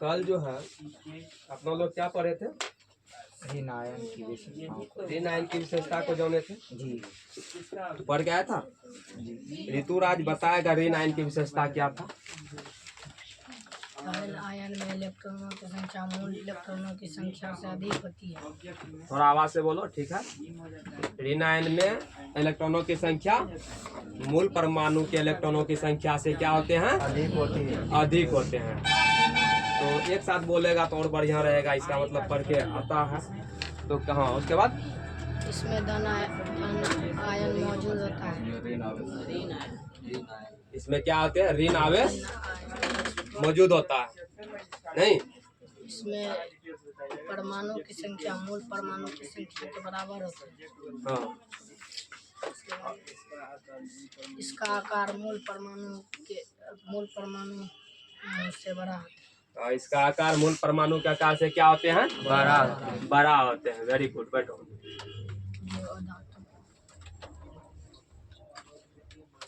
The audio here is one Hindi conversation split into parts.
कल जो है अपना लोग क्या पढ़े थे? ऋण आयन की विशेषताओं को। ऋण आयन की विशेषता को जाने थे जी तो पढ़ के आया था। ऋतुराज बताएगा ऋण आयन की विशेषता क्या था। ऋण आयन में इलेक्ट्रॉनों की संख्या मूल इलेक्ट्रॉनों की संख्या से अधिक होती है। थोड़ा आवाज से बोलो, ठीक है। ऋण आयन में इलेक्ट्रॉनों की संख्या मूल परमाणु के इलेक्ट्रॉनों की संख्या से क्या होते हैं? अधिक होती है। अधिक होते हैं। तो एक साथ बोलेगा तो और बढ़िया रहेगा, इसका मतलब पढ़ के आता है। तो कहाँ उसके बाद इसमें धन आयन मौजूद होता है। इसमें क्या होते हैं? ऋण आवेश मौजूद होता है। नहीं, इसमें परमाणु की संख्या मूल परमाणु की संख्या के बराबर होती है। हाँ, इसका आकार मूल परमाणु से बड़ा होता है। और इसका आकार मूल परमाणु के आकार से क्या होते हैं? बड़ा होते हैं। वेरी गुड, बैठो। जो धातु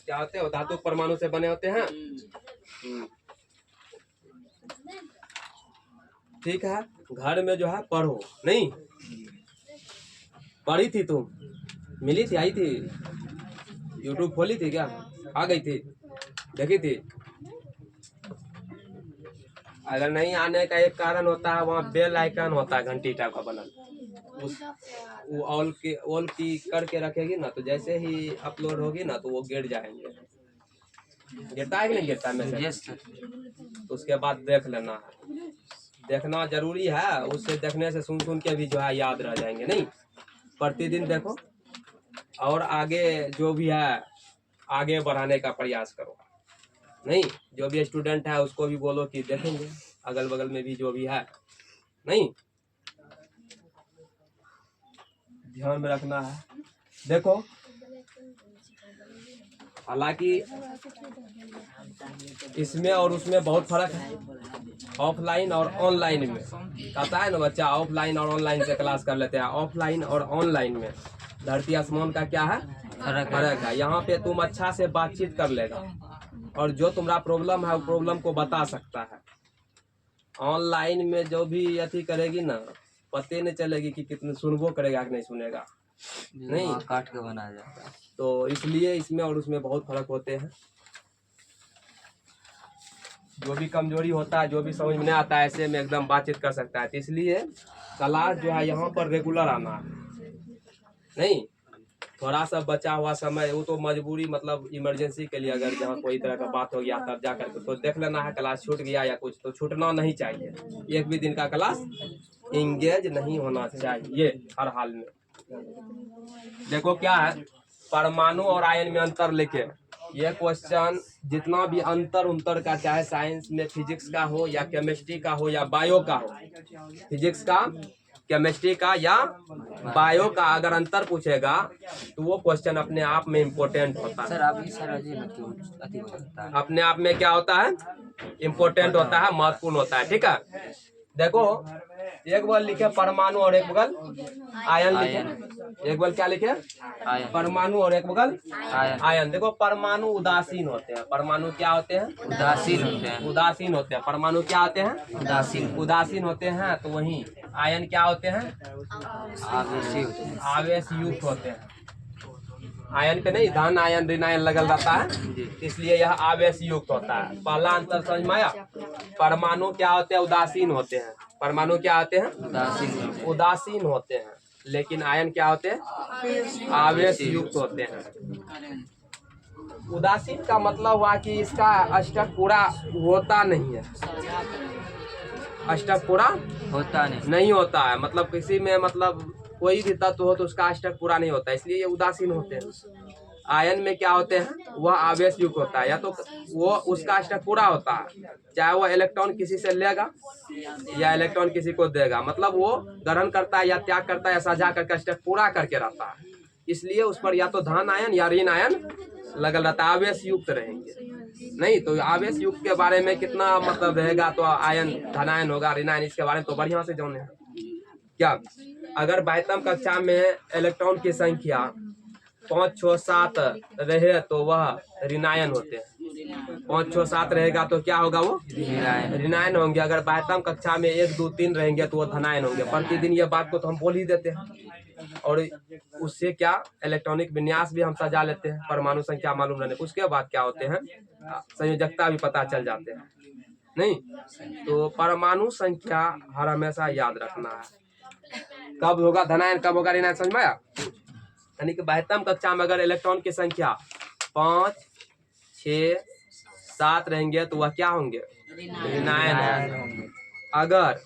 क्या होते हैं? धातु परमाणु से बने होते हैं। ठीक है, घर में जो है पढ़ो। नहीं पढ़ी थी तुम? मिली थी, आई थी, यूट्यूब खोली थी क्या? आ गई थी, देखी थी? अगर नहीं आने का एक कारण होता है, वहाँ बेल आइकन होता है घंटी टाइप का बना, वो ऑल की करके रखेगी ना, तो जैसे ही अपलोड होगी ना तो वो गिर जाएंगे। गिरता है कि नहीं गिरता मैसेज? तो उसके बाद देख लेना है, देखना जरूरी है। उससे देखने से सुन सुन के भी जो है याद रह जाएंगे। नहीं, प्रतिदिन देखो और आगे जो भी है आगे बढ़ाने का प्रयास करो। नहीं, जो भी स्टूडेंट है उसको भी बोलो कि देखेंगे, अगल बगल में भी जो भी है। नहीं, ध्यान में रखना है। देखो, हालांकि इसमें और उसमें बहुत फर्क है, ऑफलाइन और ऑनलाइन में। कहता है ना बच्चा, ऑफलाइन और ऑनलाइन से क्लास कर लेते हैं। ऑफलाइन और ऑनलाइन में धरती आसमान का क्या है? फर्क है। यहाँ पे तुम अच्छा से बातचीत कर लेगा और जो तुम्हारा प्रॉब्लम है वो प्रॉब्लम को बता सकता है। ऑनलाइन में जो भी अथी करेगी ना, पते नहीं चलेगी कि कितने सुनबो करेगा कि नहीं सुनेगा। नहीं, काट के बनाया जाता है। तो इसलिए इसमें और उसमें बहुत फर्क होते हैं। जो भी कमजोरी होता है, जो भी समझ में नहीं आता है, ऐसे में एकदम बातचीत कर सकता है। तो इसलिए क्लास जो है यहाँ पर रेगुलर आना है। नहीं, थोड़ा सा बचा हुआ समय वो तो मजबूरी, मतलब इमरजेंसी के लिए अगर जहाँ कोई तरह का बात हो गया तब जा करके तो देख लेना है। क्लास छूट गया या कुछ तो छूटना नहीं चाहिए। एक भी दिन का क्लास इंगेज नहीं होना चाहिए हर हाल में। देखो क्या है, परमाणु और आयन में अंतर लिखे। ये क्वेश्चन जितना भी अंतर का, चाहे साइंस में फिजिक्स का हो या केमिस्ट्री का हो या बायो का हो, फिजिक्स का, केमिस्ट्री का या बायो का, अगर अंतर पूछेगा तो वो क्वेश्चन अपने आप में इम्पोर्टेंट होता है। सर आप ही सर अपने आप में क्या होता है? इम्पोर्टेंट होता है, महत्वपूर्ण होता है। ठीक है, देखो एक बगल लिखे परमाणु और एक बगल आयन लिखे। एक बगल क्या लिखे? परमाणु और एक बगल आयन। देखो, परमाणु उदासीन होते हैं। परमाणु क्या होते हैं? उदासीन होते हैं। उदासीन होते हैं। परमाणु क्या होते हैं? उदासीन होते हैं। तो वहीं आयन क्या होते हैं? आवेशी होते हैं। आवेश युक्त होते हैं। आयन पे नहीं धन आयन ऋण आयन लगल रहता है, इसलिए यह आवेश युक्त होता है। पहला अंतर समझ में आया? परमाणु क्या होते हैं? उदासीन होते हैं। परमाणु क्या होते हैं? उदासीन होते हैं। लेकिन आयन क्या होते हैं? आवेश युक्त होते हैं। उदासीन का मतलब हुआ कि इसका अष्टक पूरा होता नहीं है। अष्टक पूरा नहीं होता है। मतलब किसी में, मतलब कोई भी तत्व हो तो उसका अष्टक पूरा नहीं होता है, इसलिए ये उदासीन होते हैं। आयन में क्या होते हैं? वह आवेश युक्त होता है, या तो वो उसका अष्टक पूरा होता है, चाहे वह इलेक्ट्रॉन किसी से लेगा या इलेक्ट्रॉन किसी को देगा। मतलब वो ग्रहण करता है या त्याग करता है या साझा करके अष्टक पूरा करके रहता है। इसलिए उस पर या तो धन आयन या ऋण आयन लगल रहता है, आवेश युक्त रहेंगे। नहीं तो आवेश युक्त के बारे में कितना मतलब रहेगा, तो आयन धनायन होगा, ऋण आयन, इसके बारे में तो बढ़िया से जाने हैं। क्या अगर 22वीं कक्षा में इलेक्ट्रॉन की संख्या 5, 6, 7 रहे तो वह ऋणायन होते हैं। 5 6 7 रहेगा तो क्या होगा वो ऋणायन होंगे। अगर बाह्यतम कक्षा में 1 2 3 रहेंगे तो वो धनायन होंगे। प्रतिदिन ये बात को तो हम बोल ही देते हैं, और उससे क्या इलेक्ट्रॉनिक विन्यास भी हम सजा लेते हैं, परमाणु संख्या मालूम रहने। उसके बाद क्या होते हैं, संयोजकता भी पता चल जाते हैं। नहीं तो परमाणु संख्या हर हमेशा याद रखना है, कब होगा धनायन कब होगा ऋणायन, समझ में आया। यानी कि बाह्यतम कक्षा में अगर इलेक्ट्रॉन की संख्या 5 6 7 रहेंगे तो वह क्या होंगे, ऋणायन होंगे। अगर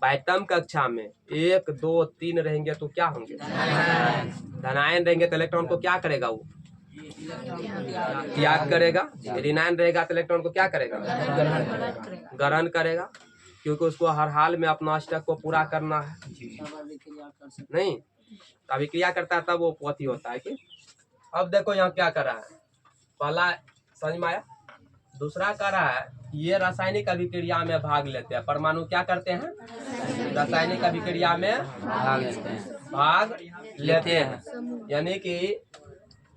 बाह्यतम कक्षा में 1 2 3 रहेंगे तो क्या होंगे, धनायन रहेंगे। तो इलेक्ट्रॉन को क्या करेगा, वो त्याग करेगा। ऋणायन रहेगा तो इलेक्ट्रॉन को क्या करेगा, ग्रहण करेगा, क्योंकि उसको हर हाल में अपना अष्टक को पूरा करना है। नहीं अभिक्रिया करता है तब वो पोथी होता है कि। अब देखो यहाँ क्या कर रहा है, पहला समझ में आया। दूसरा कर रहा है ये रासायनिक अभिक्रिया में भाग लेते हैं। परमाणु क्या करते हैं, रासायनिक अभिक्रिया में भाग लेते हैं। यानी कि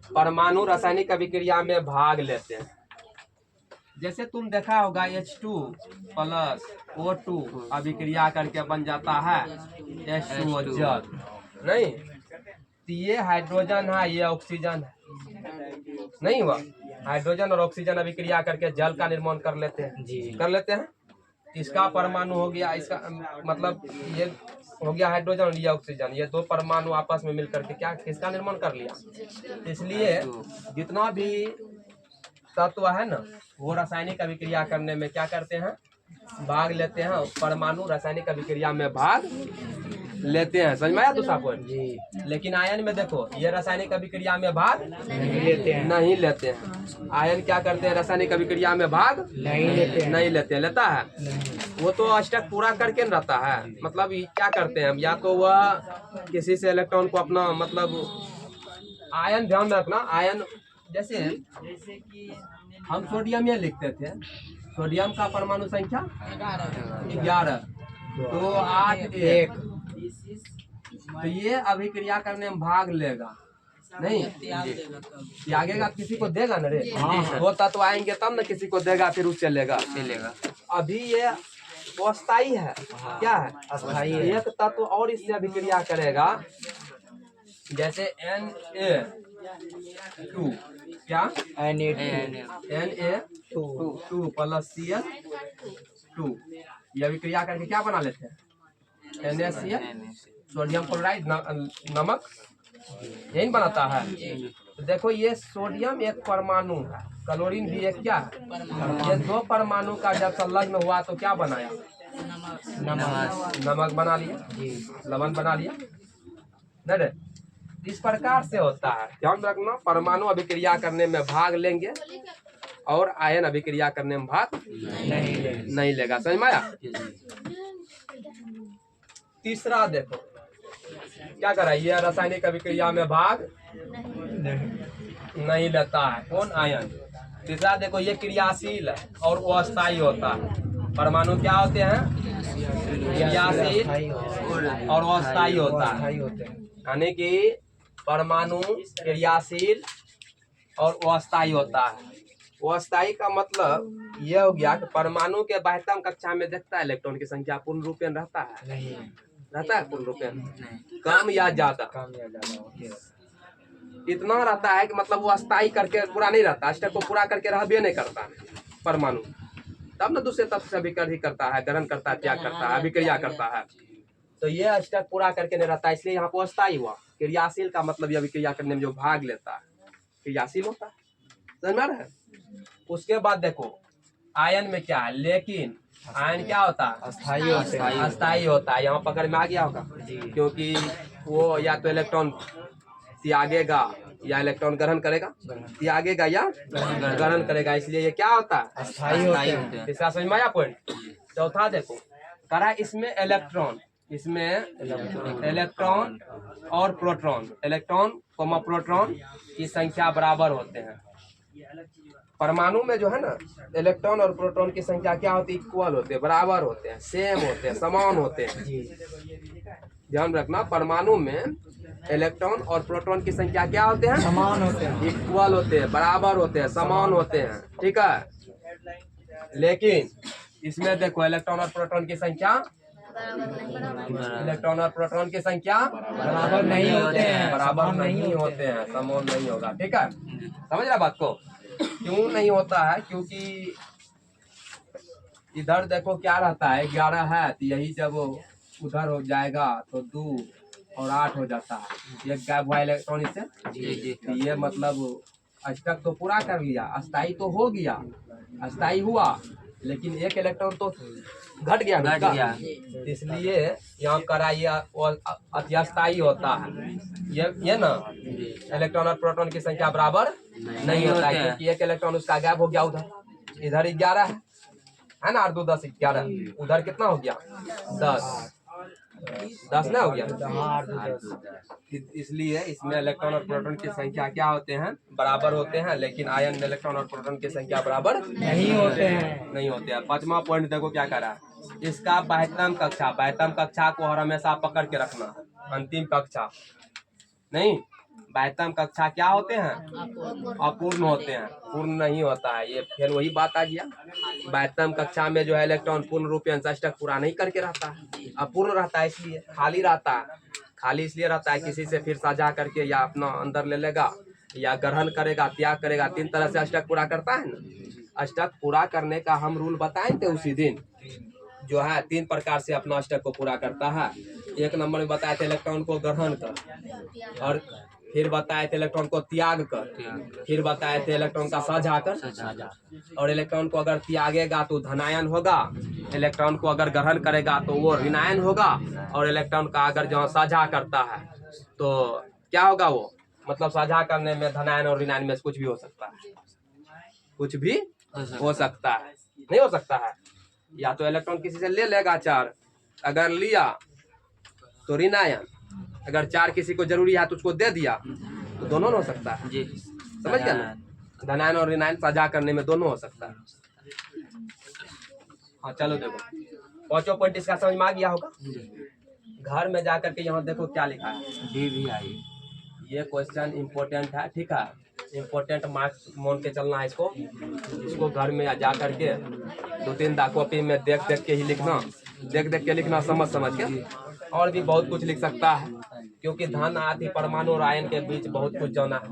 परमाणु रासायनिक अभिक्रिया में भाग लेते हैं। जैसे तुम देखा होगा H2 प्लस O2 अभिक्रिया करके बन जाता है H2O जल। नहीं तो ये हाइड्रोजन है, ये ऑक्सीजन है। नहीं हुआ, हाइड्रोजन और ऑक्सीजन अभिक्रिया करके जल का निर्माण कर लेते हैं जी, कर लेते हैं। इसका परमाणु हो गया, इसका मतलब ये हो गया हाइड्रोजन और ये ऑक्सीजन, ये 2 परमाणु आपस में मिलकर के क्या किसका निर्माण कर लिया। इसलिए जितना भी तत्व है ना वो रासायनिक अभिक्रिया करने में क्या करते हैं, भाग लेते हैं। परमाणु रासायनिक अभिक्रिया में भाग लेते हैं, समझ में आया दूसरा पॉइंट जी। लेकिन आयन में देखो ये रासायनिक अभिक्रिया में भाग नहीं लेते हैं। आयन क्या करते हैं, रासायनिक अभिक्रिया में भाग नहीं लेते लेता है वो तो अष्टक पूरा करके न रहता है। मतलब क्या करते हैं, या तो वह किसी से इलेक्ट्रॉन को अपना मतलब आयन, ध्यान रखना आयन, जैसे हम सोडियम ये लिखते थे, सोडियम का परमाणु संख्या 11 2 8 1, तो ये अभिक्रिया करने में भाग लेगा नहीं, त्यागेगा किसी को देगा ना रे। वो तत्व आएंगे तब ना किसी को देगा, फिर उससे लेगा। अभी ये अस्थाई है, क्या है, अस्थाई है। एक तत्व और इससे अभिक्रिया करेगा, जैसे Na2 क्या Na2 प्लस Cl2, ये अभिक्रिया करके क्या बना लेते हैं, NaCl, सोडियम क्लोराइड नमक, यही बनाता है। तो देखो ये सोडियम एक परमाणु है, क्लोरीन भी एक क्या है, ये 2 परमाणु का जब संलग्न हुआ तो क्या बनाया, नमक बना लिया, लवण बना लिया। नहीं इस प्रकार से होता है, ध्यान रखना। परमाणु अभिक्रिया करने में भाग लेंगे और आयन अभिक्रिया करने में भाग नहीं लेगा, समझ में आया। तीसरा देखो क्या कर रहा है, ये रासायनिक अभिक्रिया में भाग नहीं लेता है, कौन, आयन। तीसरा देखो ये क्रियाशील है और वो अस्थायी होता है। परमाणु क्या होते हैं, क्रियाशील और वो अस्थायी होता है। यानी कि परमाणु क्रियाशील और वो अस्थायी होता है। वो अस्थायी का मतलब ये हो गया कि परमाणु के बाह्यतम कक्षा में देखता है इलेक्ट्रॉन की संख्या पूर्ण रूपेण रहता है, नहीं रहता है पूर्ण रूपेण, कम या ज्यादा, इतना रहता है कि मतलब वो अस्थायी करके पूरा नहीं रहता, अष्टक को पूरा करके रहबे नहीं करता परमाणु, तब ना दूसरे तत्व से अभिक्रिया करता है, ग्रहण करता है, त्याग करता है, अभिक्रिया करता है। तो ये अष्टक पूरा करके नहीं रहता, इसलिए यहाँ पर अस्थायी हुआ। क्रियाशील का मतलब ये अभिक्रिया करने में जो भाग लेता है क्रियाशील होता है, समझ में आ रहा है। उसके बाद देखो आयन में क्या है, लेकिन आयन क्या होता है, अस्थायी होता है। यहाँ पकड़ में आ गया होगा, क्योंकि वो या तो इलेक्ट्रॉन त्यागेगा या इलेक्ट्रॉन ग्रहण करेगा, त्यागेगा या ग्रहण करेगा, इसलिए ये क्या होता है, अस्थायी होता है। तीसरा समझ में आया पॉइंट। चौथा देखो करा इसमें इलेक्ट्रॉन, इसमें इलेक्ट्रॉन और प्रोटॉन, इलेक्ट्रॉन कोमा प्रोटॉन की संख्या बराबर होते हैं। परमाणु में जो है ना इलेक्ट्रॉन और प्रोटॉन की संख्या क्या होती है, इक्वल होते हैं, बराबर होते हैं, सेम होते हैं, समान होते हैं। ध्यान रखना परमाणु में इलेक्ट्रॉन और प्रोटॉन की संख्या क्या होते हैं? समान होते हैं। इक्वल होते हैं, बराबर होते हैं, समान होते हैं। ठीक है, लेकिन इसमें देखो इलेक्ट्रॉन और प्रोटॉन की संख्या, इलेक्ट्रॉन और प्रोटॉन की संख्या बराबर नहीं होते हैं, बराबर समान नहीं होते हैं, समान नहीं होगा। ठीक है, समझ रहा बात को? क्यों नहीं होता है? क्योंकि इधर देखो क्या रहता है, 11 है तो यही जब उधर हो जाएगा तो 2 और 8 हो जाता है। एक गायब हुआ इलेक्ट्रॉन इससे, तो ये मतलब अष्टक तो पूरा कर लिया, अस्थाई तो हो गया, अस्थाई हुआ, लेकिन एक इलेक्ट्रॉन तो घट गया, इसलिए यहाँ करा ये अति अस्थाई होता है। ये ना इलेक्ट्रॉन और प्रोटॉन की संख्या बराबर नहीं होता है, क्योंकि एक इलेक्ट्रॉन उसका गायब हो गया उधर। इधर 11 है ना, 8 2 10 11, उधर कितना हो गया? 10 ना हो गया। इसलिए इसमें इलेक्ट्रॉन और प्रोटॉन की संख्या क्या होते हैं? बराबर होते हैं, लेकिन आयन में इलेक्ट्रॉन और प्रोटॉन की संख्या बराबर नहीं होते हैं। नहीं होते हैं। 5वां पॉइंट देखो क्या कर रहा है, इसका बाह्यतम कक्षा, बाह्यतम कक्षा को हमेशा पकड़ के रखना। अंतिम कक्षा नहीं, बाह्यतम कक्षा क्या होते हैं? अपूर्ण होते हैं, पूर्ण नहीं होता है। ये फिर वही बात आ गया, बाह्यतम कक्षा में जो है इलेक्ट्रॉन पूर्ण रूप से अष्टक पूरा नहीं करके रहता है, अपूर्ण रहता है, इसलिए खाली रहता है। खाली इसलिए रहता है किसी से फिर साझा करके या अपना अंदर ले लेगा या ग्रहण करेगा, त्याग करेगा, 3 तरह से अष्टक पूरा करता है ना। अष्टक पूरा करने का हम रूल बताए थे उसी दिन, जो है 3 प्रकार से अपना अष्टक को पूरा करता है। 1 नंबर में बताए थे इलेक्ट्रॉन को ग्रहण कर, और फिर बताए थे इलेक्ट्रॉन को त्याग कर, फिर बताए थे इलेक्ट्रॉन का साझा कर। और इलेक्ट्रॉन को अगर त्यागेगा तो धनायन होगा, इलेक्ट्रॉन को अगर ग्रहण करेगा तो वो ऋणायन होगा, और इलेक्ट्रॉन का अगर जो साझा करता है तो क्या होगा? वो मतलब साझा करने में धनायन और ऋणायन में कुछ भी हो सकता है, कुछ भी हो सकता है, नहीं हो सकता है। या तो इलेक्ट्रॉन किसी से ले लेगा 4, अगर लिया तो ऋणायन, अगर 4 किसी को जरूरी है तो उसको दे दिया, तो दोनों हो सकता है। समझ गया ना? धनायन और ऋणायन साझा करने में दोनों हो सकता है। हाँ चलो देखो 5वां पॉइंट इसका समझ में आ गया होगा। घर में जाकर के यहाँ देखो क्या लिखा है, ये क्वेश्चन इम्पोर्टेंट है। ठीक है, इम्पोर्टेंट मार्क्स मान के चलना है इसको घर में जा करके 2-3 कॉपी में देख देख के ही लिखना, देख देख के लिखना, समझ के। और भी बहुत कुछ लिख सकता है, क्योंकि धन आदि परमाणु और आयन के बीच बहुत कुछ जाना है।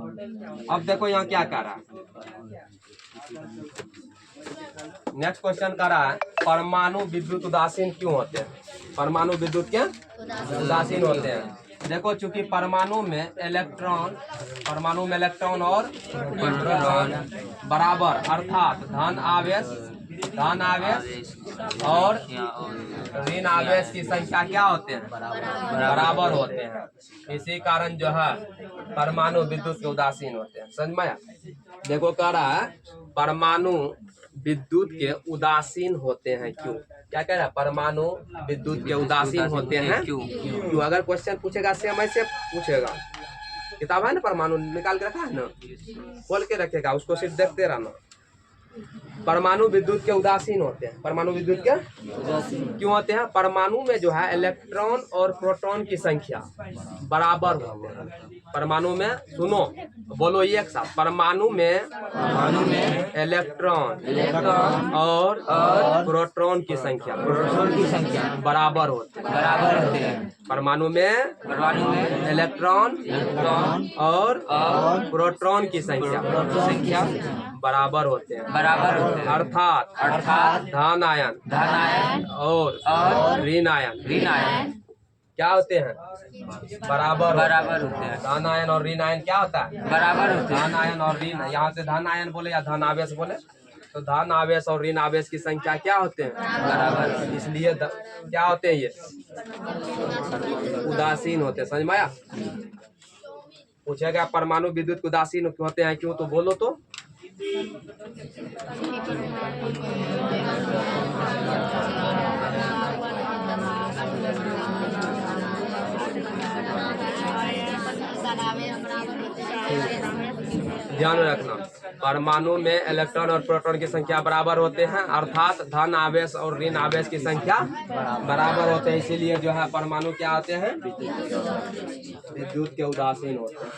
अब देखो यहाँ क्या कर रहा है, नेक्स्ट क्वेश्चन कर रहा है, परमाणु विद्युत उदासीन क्यों होते हैं? परमाणु विद्युत क्या उदासीन होते हैं? देखो चूंकि परमाणु में इलेक्ट्रॉन और प्रोटॉन बराबर, अर्थात धन आवेश और ऋण आवेश की संख्या क्या होते हैं? बराबर होते हैं। इसी कारण जो है परमाणु विद्युत के उदासीन होते हैं। समझ में आया? देखो कह रहा है परमाणु विद्युत के उदासीन होते हैं क्यों? क्या कह रहा है? परमाणु विद्युत के उदासीन होते हैं क्यों? अगर क्वेश्चन पूछेगा सेम ऐसे पूछेगा, किताब है ना परमाणु निकाल के रखा है ना, खोल के रखेगा, उसको सिर्फ देखते रहना। परमाणु विद्युत के उदासीन होते हैं। परमाणु विद्युत के क्यों होते हैं? परमाणु में जो है इलेक्ट्रॉन और प्रोटॉन की संख्या बराबर होते हैं। परमाणु में, सुनो बोलो एक साथ, परमाणु में इलेक्ट्रॉन और प्रोटॉन की संख्या बराबर होते हैं। परमाणु में इलेक्ट्रॉन और प्रोटॉन की संख्या बराबर होते हैं। अर्थात धन आयन और ऋण आयन क्या होते हैं? बराबर होते हैं। धन आयन और ऋण आयन क्या होता है? बराबर होते हैं। धन आयन और ऋण, यहाँ से धन आयन बोले या धन आवेश बोले, तो धन आवेश और ऋण आवेश की संख्या क्या होते हैं? बराबर। इसलिए क्या होते हैं? ये उदासीन होते हैं। समझ में आया? पूछेगा परमाणु विद्युत उदासीन होते हैं क्यों, तो बोलो तो। ध्यान रखना, परमाणु में इलेक्ट्रॉन और प्रोटॉन की संख्या बराबर होते हैं, अर्थात धन आवेश और ऋण आवेश की संख्या बराबर होते हैं। इसीलिए जो है परमाणु क्या होते हैं, विद्युत के उदासीन होते हैं।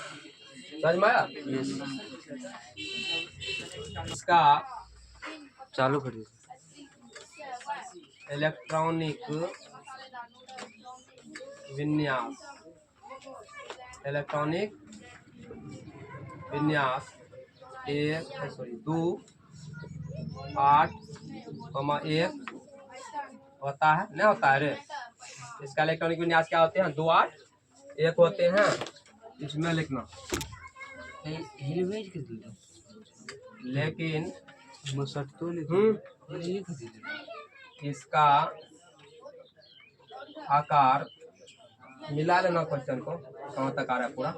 समझ में आया? इसका चालू कर दीजिए। इलेक्ट्रॉनिक विन्यास, इलेक्ट्रॉनिक विन्यास 2.8,1 होता है, नहीं होता है रे? इसका इलेक्ट्रॉनिक विन्यास क्या होते हैं, 2.8,1 होते हैं। इसमें लिखना, लेकिन इसका आकार मिला लेना क्वेश्चन को, कहाँ तक आ रहा है पूरा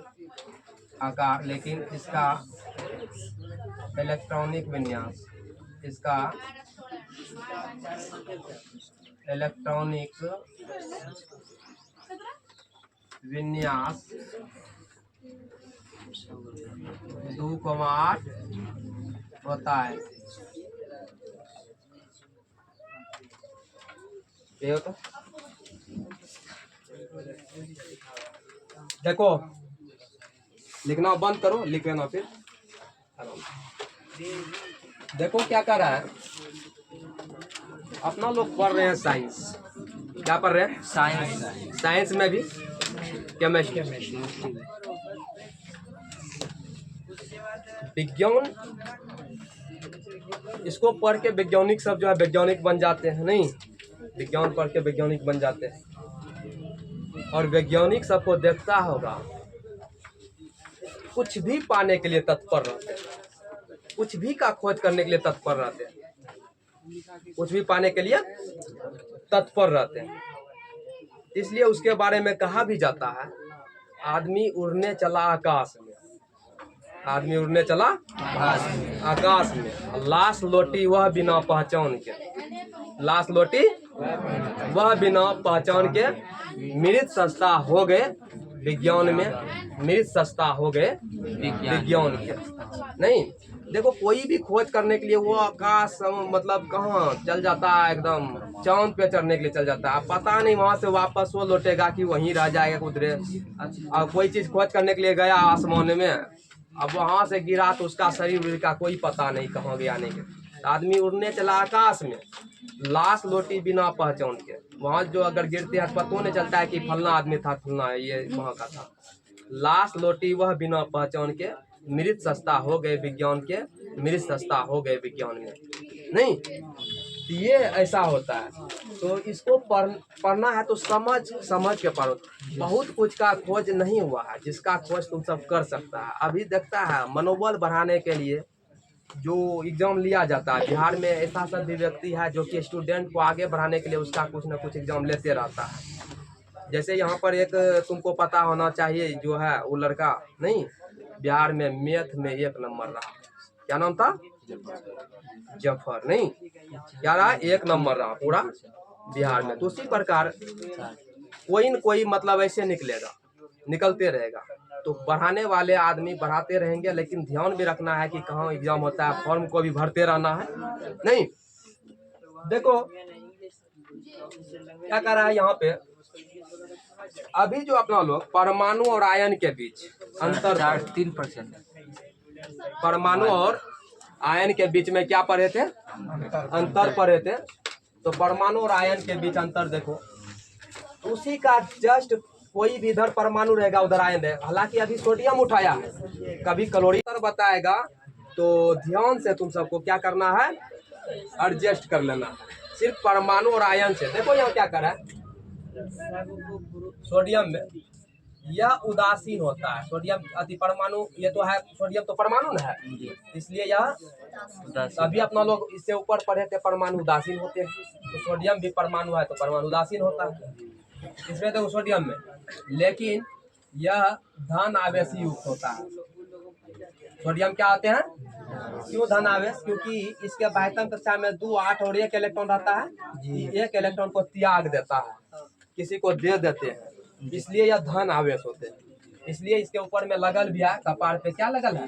आकार, लेकिन इसका इलेक्ट्रॉनिक विन्यास, इसका इलेक्ट्रॉनिक विन्यास 2.8 होता है। ये होता, देखो लिखना बंद करो, लिख लेना फिर। देखो क्या कर रहा है, अपना लोग पढ़ रहे हैं साइंस। क्या पढ़ रहे हैं? साइंस। साइंस में भी केमिस्ट्री, विज्ञान, इसको पढ़ के वैज्ञानिक सब जो है वैज्ञानिक बन जाते हैं। नहीं, विज्ञान पढ़ के वैज्ञानिक बन जाते हैं। और वैज्ञानिक सबको देखता होगा, कुछ भी पाने के लिए तत्पर रहते हैं, कुछ भी का खोज करने के लिए तत्पर रहते हैं, कुछ भी पाने के लिए तत्पर रहते हैं। इसलिए उसके बारे में कहा भी जाता है, आदमी उड़ने चला आकाश में, आदमी उड़ने चला आकाश में, लाश लौटी वह बिना पहचान के, लाश लौटी वह बिना पहचान के, मृत सस्ता हो गए विज्ञान में, मृत सस्ता हो गए विज्ञान के। नहीं, देखो कोई भी खोज करने के लिए वो आकाश मतलब कहाँ चल जाता है, एकदम चांद पे चढ़ने के लिए चल जाता है। पता नहीं वहां से वापस वो लौटेगा कि वहीं रह जाएगा उधरे। और कोई चीज खोज करने के लिए गया आसमान में, अब वहां से गिरा तो उसका शरीर का कोई पता नहीं कहाँ गया नहीं गया। आदमी उड़ने चला आकाश में, लाश लौटी बिना पहचान के, वहां जो अगर गिरते हैं पता नहीं चलता है कि फलना आदमी था, फलना ये वहां का था। लाश लौटी वह बिना पहचान के, मृत सस्ता हो गए विज्ञान के, मृत सस्ता हो गए विज्ञान में। नहीं, ये ऐसा होता है। तो इसको पढ़ना है तो समझ के पढ़ो। बहुत कुछ का खोज नहीं हुआ है, जिसका खोज तुम सब कर सकता है। अभी देखता है मनोबल बढ़ाने के लिए जो एग्जाम लिया जाता है बिहार में, ऐसा सब भी व्यक्ति है जो कि स्टूडेंट को आगे बढ़ाने के लिए उसका कुछ ना कुछ एग्जाम लेते रहता है। जैसे यहाँ पर एक तुमको पता होना चाहिए, जो है वो लड़का नहीं बिहार में मैथ में 1 नंबर रहा, क्या नाम था? जफर। नहीं, क्या रहा? 1 नंबर रहा पूरा बिहार में। तो उसी प्रकार कोई न कोई मतलब ऐसे निकलेगा, निकलते रहेगा। तो बढ़ाने वाले आदमी बढ़ाते रहेंगे, लेकिन ध्यान भी रखना है कि कहाँ एग्जाम होता है, फॉर्म को भी भरते रहना है। नहीं, देखो क्या कर रहा है यहाँ पे, अभी जो अपना लोग परमाणु और आयन के बीच अंतर 3%, परमाणु और आयन के बीच में क्या पढ़े थे? अंतर पढ़े थे। तो परमाणु और आयन के बीच अंतर देखो, उसी का जस्ट कोई भी इधर परमाणु रहेगा उधर आयन है। हालांकि अभी सोडियम उठाया है, कभी क्लोरीन बताएगा, तो ध्यान से तुम सबको क्या करना है, एडजस्ट कर लेना है सिर्फ परमाणु और आयन से। देखो यहाँ क्या कर रहा है, सोडियम में यह उदासीन होता है, सोडियम अति परमाणु, ये तो है सोडियम तो परमाणु न है, इसलिए यह अभी अपना लोग इससे ऊपर पढ़े थे परमाणु उदासीन होते हैं। तो सोडियम भी परमाणु है तो परमाणु उदासीन होता है इसमें तो सोडियम में, लेकिन यह धन आवेशी युक्त होता है। सोडियम क्या होते हैं? क्यों धन आवेश? क्योंकि इसके बाह्यतम कक्षा में 2, 8 और 1 इलेक्ट्रॉन रहता है। एक इलेक्ट्रॉन को त्याग देता है, किसी को दे देते हैं, इसलिए यह धन आवेश होते हैं। इसलिए इसके ऊपर में लगल भी है, कपार पे क्या लगल है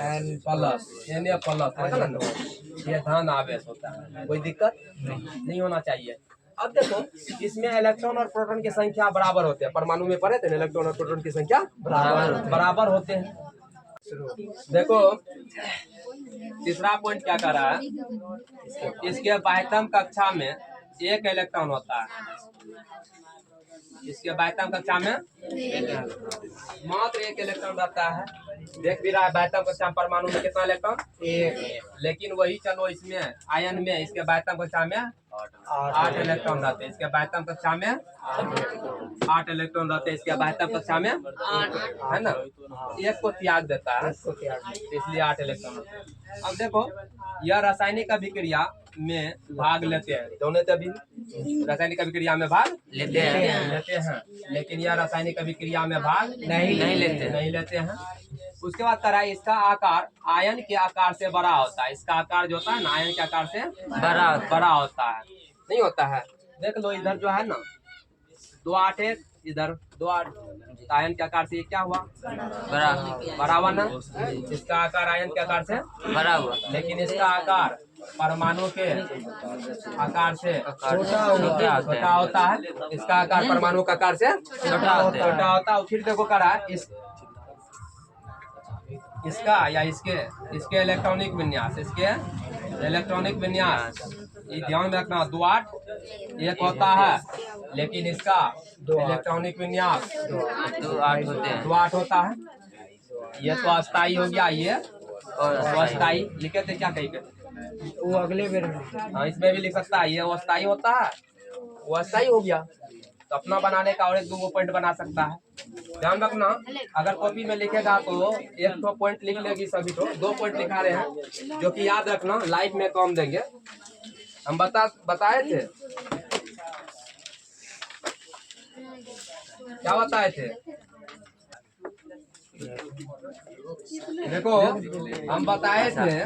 N plus, N A plus लगल है ना, ये धन आवेश होता है, कोई दिक्कत नहीं होना चाहिए। अब देखो इसमें इलेक्ट्रॉन और प्रोटॉन की संख्या बराबर होते हैं, परमाणु में पढ़े थे इलेक्ट्रॉन और प्रोटॉन की संख्या बराबर होते हैं। देखो तीसरा पॉइंट क्या कर रहा है, इसके बाह्यतम कक्षा में एक इलेक्ट्रॉन होता है, इसके बाह्यतम कक्षा में मात्र एक इलेक्ट्रॉन रहता है। देख भी रहा है बाह्यतम कक्षा में परमाणु में कितना इलेक्ट्रॉन, एक, लेकिन वही चलो इसमें आयन में इसके बाह्यतम कक्षा में 8 इलेक्ट्रॉन रहते हैं, इसके बाह्यतम कक्षा में 8 इलेक्ट्रॉन रहते हैं, इसके बाह्यतम कक्षा में 8 है ना, एक को त्याग देता है इसलिए 8 इलेक्ट्रॉन होते हैं। अब देखो यह रासायनिक अभिक्रिया में भाग लेते हैं, दोनों तभी रासायनिक अभिक्रिया में भाग लेते हैं, लेकिन यह रासायनिक अभिक्रिया में भाग नहीं लेते हैं। उसके बाद करा इसका आकार आयन के आकार से बड़ा होता है, इसका आकार जो होता है ना आयन के आकार से बड़ा होता है, नहीं होता है। देख लो इधर जो है ना 2 8 है, इधर 2 8, आयन के आकार से ये क्या हुआ बड़ा हुआ ना, इसका आकार आयन के आकार से बड़ा हुआ, लेकिन इसका आकार परमाणु के आकार से छोटा होता है, इसका आकार परमाणु के आकार से छोटा होता है। फिर देखो करा इसका या इसके इलेक्ट्रॉनिक विन्यास, इसके इलेक्ट्रॉनिक विन्यास ये ध्यान रखना 2 8 एक होता है, लेकिन इसका इलेक्ट्रॉनिक विन्यास 2 8 होता है। ये तो अस्थायी हो गया, ये अस्थायी लिखे थे क्या कहीं पे, वो अगले बेर में हाँ इसमें भी लिख सकता है, ये अस्थायी होता है, वो अस्थायी हो गया तो अपना बनाने का और 1 2 पॉइंट बना सकता है। ध्यान रखना अगर कॉपी में लिखेगा तो 1 2 पॉइंट लिख लेगी, सभी तो 2 पॉइंट लिखा रहे हैं जो कि याद रखना लाइफ में कम देंगे। हम बताए थे क्या बताए थे, देखो हम बताए थे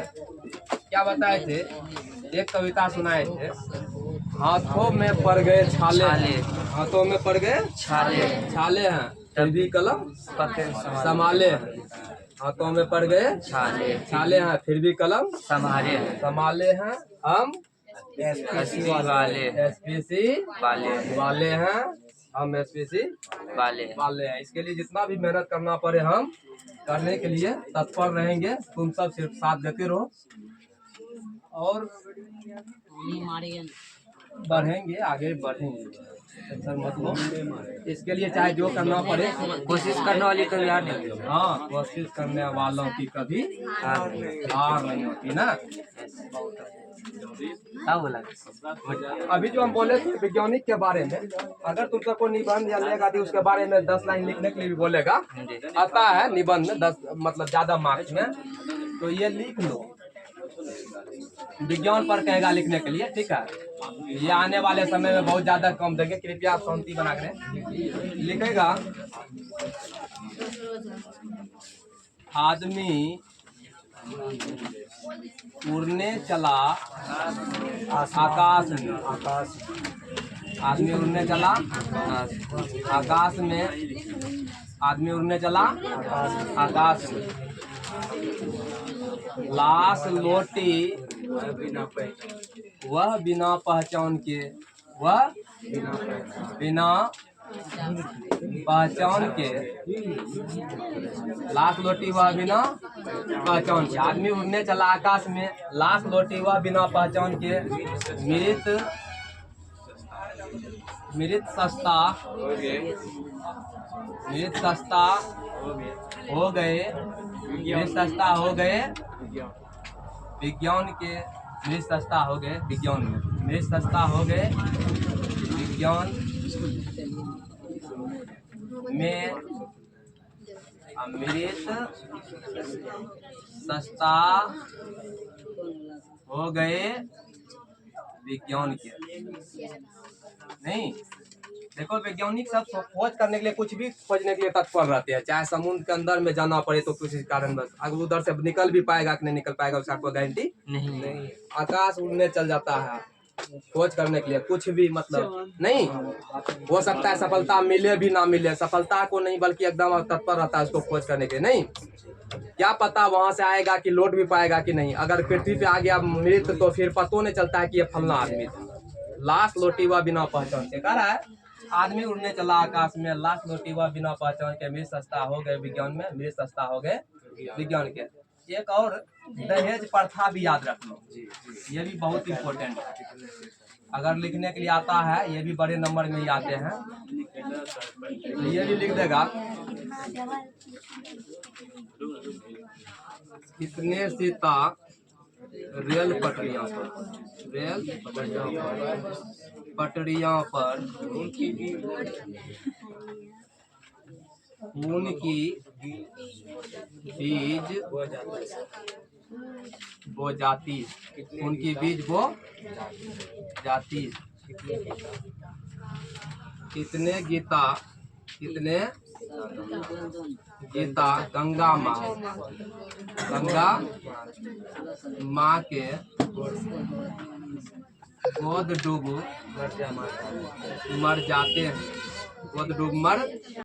क्या बताए थे, एक कविता सुनाए थे, हाथों में पड़ गए छाले, हाथों में पड़ गए छाले हैं फिर भी कलम संभाले हैं, हाथों में पड़ गए छाले हैं फिर भी कलम संभाले हैं, हम SPC वाले हैं, हम SPC वाले हैं। इसके लिए जितना भी मेहनत करना पड़े हम करने के लिए तत्पर रहेंगे, तुम सब सिर्फ साथ देते रहो और बढ़ेंगे, आगे बढ़ेंगे, टेंशन मत लो। इसके लिए चाहे जो करना पड़े कोशिश करने वाली कभी हार नहीं होती। हाँ कोशिश करने वालों की कभी हार नहीं होती ना। क्या बोला, अभी जो हम बोले थे वैज्ञानिक के बारे में, अगर तुम सबको निबंध या लेगा तो उसके बारे में 10 लाइन लिखने के लिए भी बोलेगा, आता है निबंध में 10 मतलब ज्यादा मार्क्स में, तो ये लिख लो, विज्ञान पर कहेगा लिखने के लिए, ठीक है। ये आने वाले समय में बहुत ज्यादा कम देंगे, कृपया शांति बना कर लिखेगा। आदमी उड़ने चला आकाश में, आदमी उड़ने चला आकाश में, आदमी उड़ने चला आकाश में, लाश लौटी वह बिना पहचान के, वह बिना पहचान के, लाश लौटी वह बिना पहचान के। आदमी उड़ने चला आकाश में, लाश लौटी वह बिना पहचान के, मृत सस्ता हो गए, मृत सस्ता हो गए विज्ञान के, मृत सस्ता हो गए विज्ञान में, मृत सस्ता हो गए विज्ञान में, अमृत सस्ता हो गए विज्ञान के। नहीं देखो वैज्ञानिक सब खोज करने के लिए, कुछ भी खोजने के लिए तत्पर रहते हैं, चाहे समुद्र के अंदर में जाना पड़े तो किसी कारण बस अगर उधर से निकल भी पाएगा कि नहीं निकल पाएगा उसका कोई गारंटी नहीं। आकाश उड़ने चल जाता है, खोज करने के लिए कुछ भी मतलब नहीं हो सकता है, सफलता मिले भी ना मिले, सफलता को नहीं बल्कि एकदम तत्पर रहता है उसको खोज करने के लिए। नहीं क्या पता वहां से आएगा कि लौट भी पाएगा कि नहीं। अगर पृथ्वी पे आ गया मृत तो फिर पतो नहीं चलता है कि ये फलना आदमी था। लाश लौटी हुआ बिना पहचान के, कह रहा है आदमी उड़ने चला आकाश में, लाश लौटी हुआ बिना पहचान के, मृत सस्ता हो गए विज्ञान में, मृत सस्ता हो गए विज्ञान के। एक और दहेज प्रथा भी याद रख लो, ये भी बहुत इम्पोर्टेंट है। अगर लिखने के लिए आता है, ये भी बड़े नंबर में ही आते हैं, तो ये भी लिख देगा। कितने सीता रेल पटरियां पर, रेल पटरियां पर उनकी बीज बो जाती, उनकी बीज बो जाती। कितने गीता, कितने गीता गंगा माँ के गोद डूब मर जाते हैं, गोद डूब मर